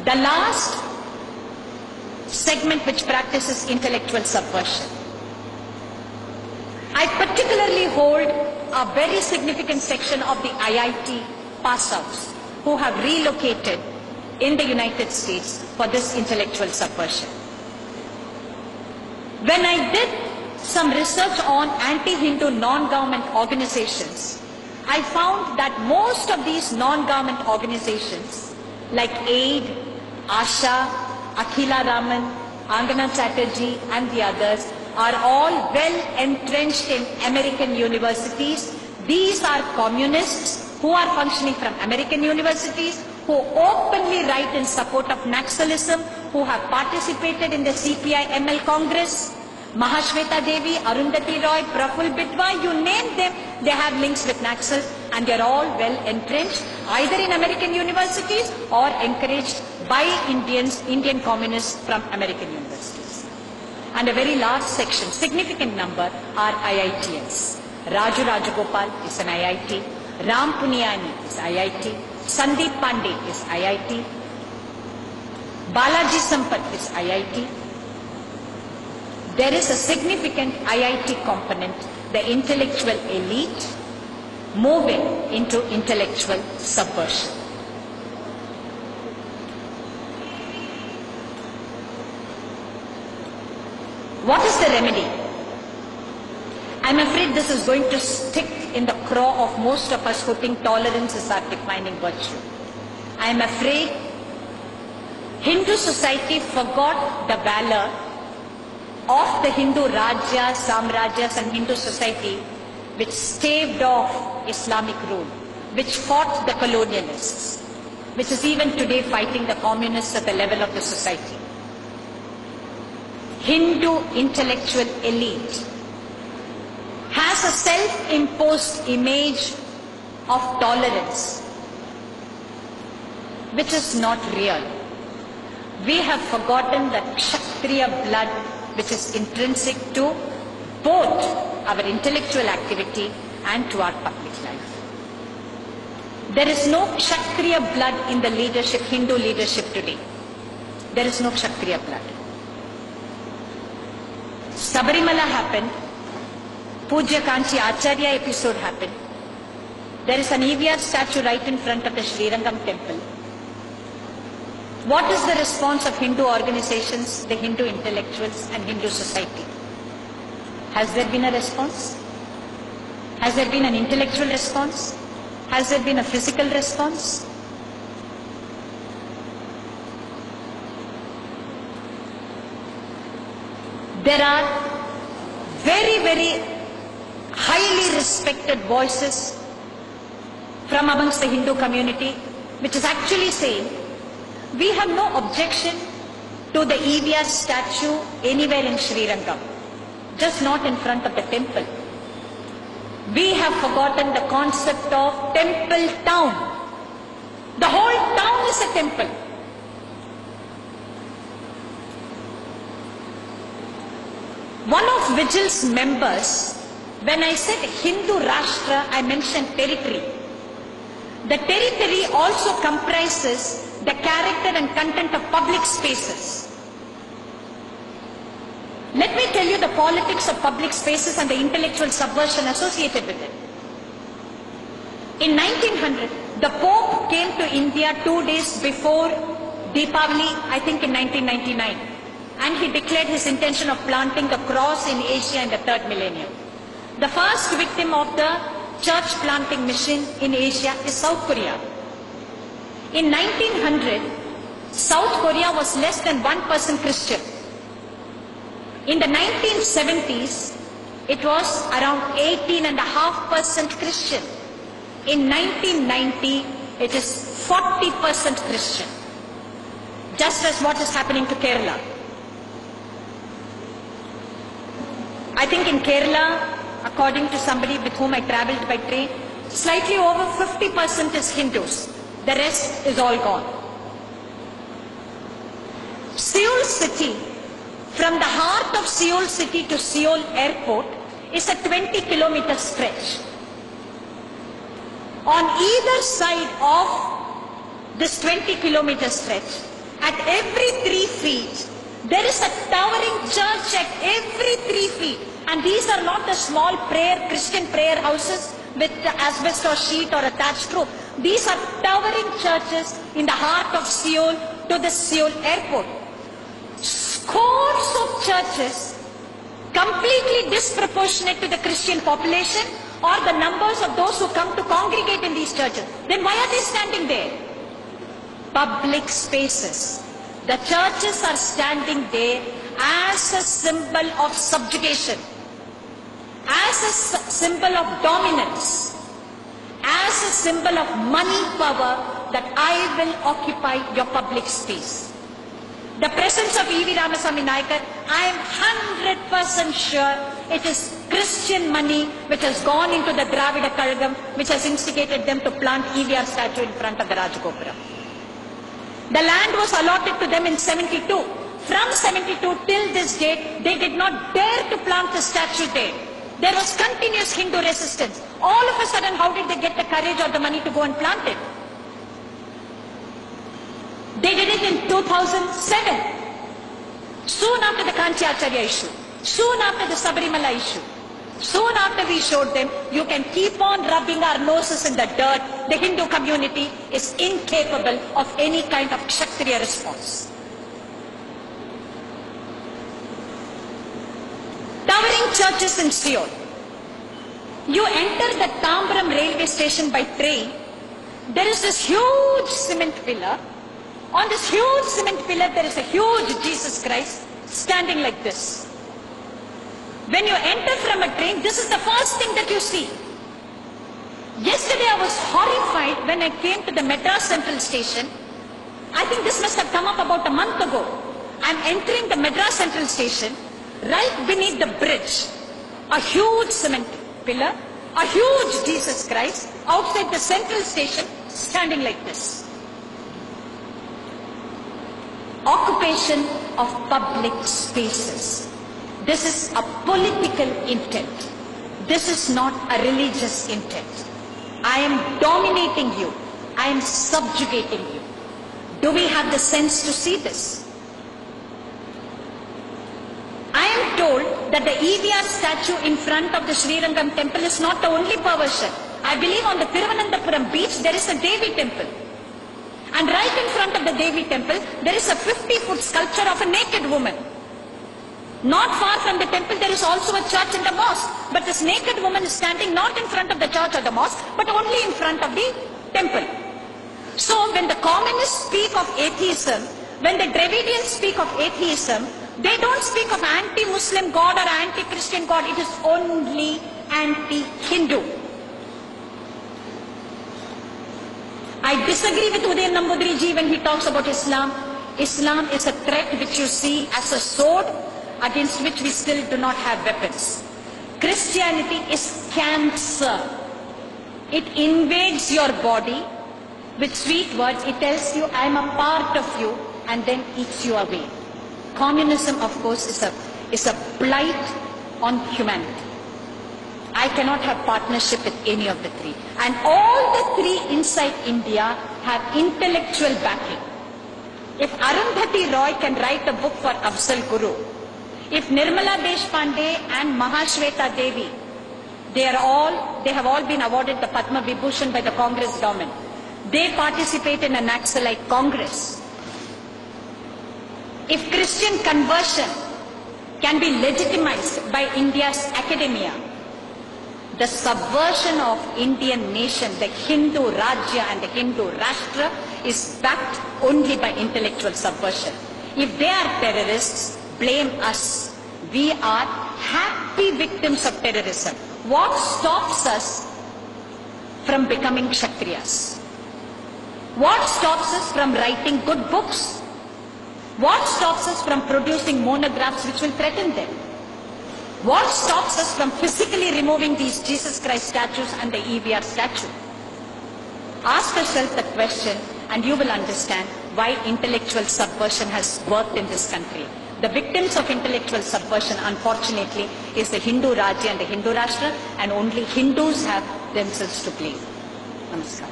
The last segment which practices intellectual subversion. I particularly hold a very significant section of the IIT pass-outs who have relocated in the United States for this intellectual subversion. When I did some research on anti-Hindu non-government organizations, I found that most of these non-government organizations like AID, ASHA, Akhila Raman, Angana Chatterjee and the others are all well entrenched in American universities. These are communists who are functioning from American universities, who openly write in support of Naxalism, who have participated in the CPI-ML Congress. Mahashweta Devi, Arundhati Roy, Praful Bidwa, you name them, they have links with Naxal and they are all well entrenched either in American universities or encouraged by Indian communists from American universities. And a very large section, significant number are IITians. Raju Rajagopal is an IIT, Ram Puniyani is IIT, Sandeep Pandey is IIT, Balaji Sampath is IIT. There is a significant IIT component, the intellectual elite, moving into intellectual subversion. What is the remedy? I'm afraid this is going to stick in the craw of most of us who think tolerance is our defining virtue. I'm afraid Hindu society forgot the valor of the Hindu Rajya, Samrajyas and Hindu society which staved off Islamic rule, which fought the colonialists, which is even today fighting the communists at the level of the society. Hindu intellectual elite has a self-imposed image of tolerance, which is not real. We have forgotten that Kshatriya blood which is intrinsic to both our intellectual activity and to our public life. There is no Kshatriya blood in the leadership, Hindu leadership today. There is no Kshatriya blood. Sabarimala happened, Pujya Kanchi Acharya episode happened. There is an EVR statue right in front of the Srirangam temple. What is the response of Hindu organizations, the Hindu intellectuals and Hindu society? Has there been a response? Has there been an intellectual response? Has there been a physical response? There are very, very highly respected voices from amongst the Hindu community which is actually saying we have no objection to the EVR statue anywhere in Srirangam, just not in front of the temple. We have forgotten the concept of temple town. The whole town is a temple. One of Vigil's members, when I said Hindu Rashtra, I mentioned territory. The territory also comprises the character and content of public spaces. Let me tell you the politics of public spaces and the intellectual subversion associated with it. In 1900, the Pope came to India 2 days before Deepavali, I think in 1999, and he declared his intention of planting the cross in Asia in the 3rd millennium. The first victim of the church planting mission in Asia is South Korea. In 1900, South Korea was less than 1% Christian. In the 1970s, it was around 18.5% Christian. In 1990, it is 40% Christian. Just as what is happening to Kerala. I think in Kerala, according to somebody with whom I travelled by train, slightly over 50% is Hindus. The rest is all gone. Seoul city, from the heart of Seoul city to Seoul airport is a 20-kilometer stretch. On either side of this 20-kilometer stretch, At every 3 feet, there is a towering church at every 3 feet. And these are not the small Christian prayer houses with asbestos sheet or a thatched roof. These are towering churches in the heart of Seoul to the Seoul airport. Scores of churches completely disproportionate to the Christian population or the numbers of those who come to congregate in these churches. Then why are they standing there? Public spaces. The churches are standing there as a symbol of subjugation, as a symbol of dominance, as a symbol of money power, that I will occupy your public space. The presence of E.V. Ramasamy Naicker, I am 100% sure it is Christian money which has gone into the Dravida Kazhagam, which has instigated them to plant EVR statue in front of the Rajagopura. The land was allotted to them in 72. From 72 till this date, they did not dare to plant the statue there. There was continuous Hindu resistance. All of a sudden, how did they get the courage or the money to go and plant it? They did it in 2007. Soon after the Kanchi Acharya issue. Soon after the Sabarimala issue. Soon after we showed them, you can keep on rubbing our noses in the dirt. The Hindu community is incapable of any kind of Kshatriya response. Towering churches in Seoul. You enter the Tambram railway station by train. There is this huge cement pillar. On this huge cement pillar, there is a huge Jesus Christ standing like this. When you enter from a train, this is the first thing that you see. Yesterday I was horrified when I came to the Madras Central Station. I think this must have come up about a month ago. I'm entering the Madras Central Station. Right beneath the bridge, a huge cement pillar, a huge Jesus Christ outside the Central Station standing like this. Occupation of public spaces. This is a political intent. This is not a religious intent. I am dominating you. I am subjugating you. Do we have the sense to see this? I am told that the EVR statue in front of the Srirangam temple is not the only perversion. I believe on the Thiruvananthapuram beach there is a Devi temple. And right in front of the Devi temple, there is a 50-foot sculpture of a naked woman. Not far from the temple, there is also a church and a mosque. But this naked woman is standing not in front of the church or the mosque, but only in front of the temple. So when the communists speak of atheism, when the Dravidians speak of atheism, they don't speak of anti-Muslim God or anti-Christian God. It is only anti-Hindu. I disagree with Udayan Nambudiri ji when he talks about Islam. Islam is a threat which you see as a sword against which we still do not have weapons. Christianity is cancer. It invades your body with sweet words. It tells you, I am a part of you, and then eats you away. Communism, of course, is a blight on humanity. I cannot have partnership with any of the three. And all the three inside India have intellectual backing. If Arundhati Roy can write a book for Afzal Guru, if Nirmala Deshpande and Mahashweta Devi, they have all been awarded the Padma Vibhushan by the Congress government. They participate in a Naxalite Congress. If Christian conversion can be legitimized by India's academia, the subversion of Indian nation, the Hindu Rajya and the Hindu Rashtra is backed only by intellectual subversion. If they are terrorists, blame us. We are happy victims of terrorism. What stops us from becoming Kshatriyas? What stops us from writing good books? What stops us from producing monographs which will threaten them? What stops us from physically removing these Jesus Christ statues and the EVR statue? Ask yourself the question and you will understand why intellectual subversion has worked in this country. The victims of intellectual subversion, unfortunately, is the Hindu Rajya and the Hindu Rashtra, and only Hindus have themselves to blame. Namaskar.